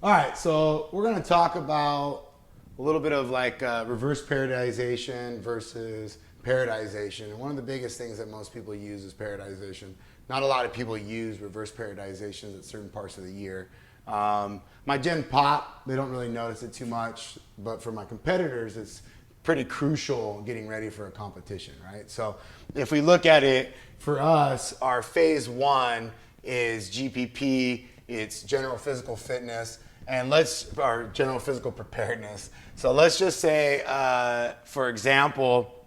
All right, so we're going to talk about a little bit of like reverse periodization versus periodization. And one of the biggest things that most people use is periodization. Not a lot of people use reverse periodizations at certain parts of the year. My gen pop, they don't really notice it too much, but for my competitors, it's pretty crucial getting ready for a competition, right? So if we look at it for us, our phase one is GPP, it's general physical fitness, and our general physical preparedness. So let's just say, for example,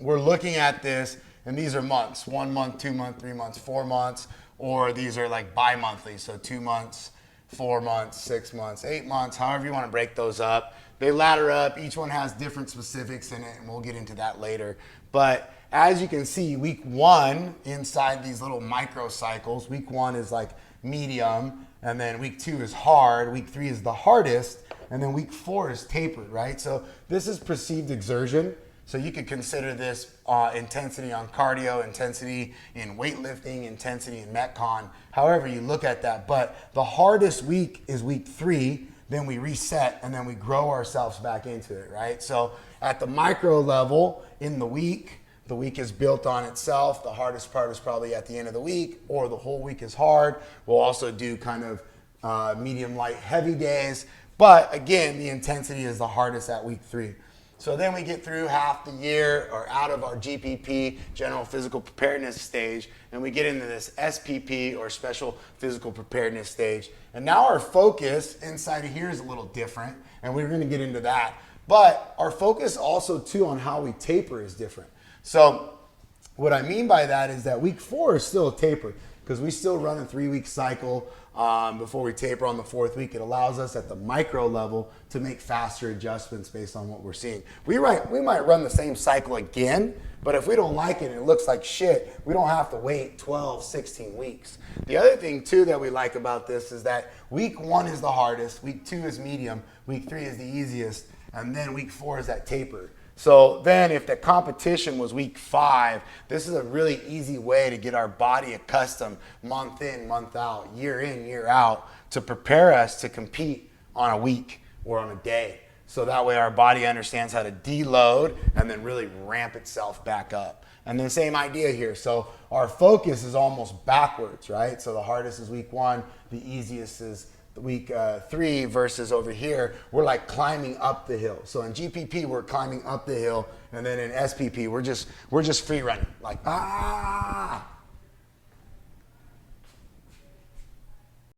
we're looking at this, and these are months: 1 month, 2 months, 3 months, 4 months, or these are like bi-monthly, so 2 months, 4 months, 6 months, 8 months, however you want to break those up. They ladder up. Each one has different specifics in it, and we'll get into that later. But as you can see, week one inside these little microcycles, week one is like medium, and then week two is hard, week three is the hardest, and then week four is tapered, right? So this is perceived exertion. So you could consider this intensity on cardio, intensity in weightlifting, intensity in Metcon, however you look at that. But the hardest week is week three, then we reset, and then we grow ourselves back into it, right? So at the micro level in the week is built on itself. The hardest part is probably at the end of the week, or the whole week is hard. We'll also do kind of medium, light, heavy days. But again, the intensity is the hardest at week three. So then we get through half the year or out of our GPP, general physical preparedness stage, and we get into this SPP or special physical preparedness stage. And now our focus inside of here is a little different, and we're gonna get into that. But our focus also too on how we taper is different. So what I mean by that is that week four is still a taper, because we still run a 3-week cycle before we taper on the 4th week. It allows us at the micro level to make faster adjustments based on what we're seeing. We might run the same cycle again, but if we don't like it and it looks like shit, we don't have to wait 12, 16 weeks. The other thing too that we like about this is that week one is the hardest, week two is medium, week three is the easiest, and then week four is that taper. So then if the competition was week 5, this is a really easy way to get our body accustomed month in, month out, year in, year out, to prepare us to compete on a week or on a day. So that way our body understands how to deload and then really ramp itself back up. And the same idea here. So our focus is almost backwards, right? So the hardest is week 1, the easiest is week 3, versus over here, we're like climbing up the hill. So in GPP, we're climbing up the hill, and then in SPP, we're just free running, like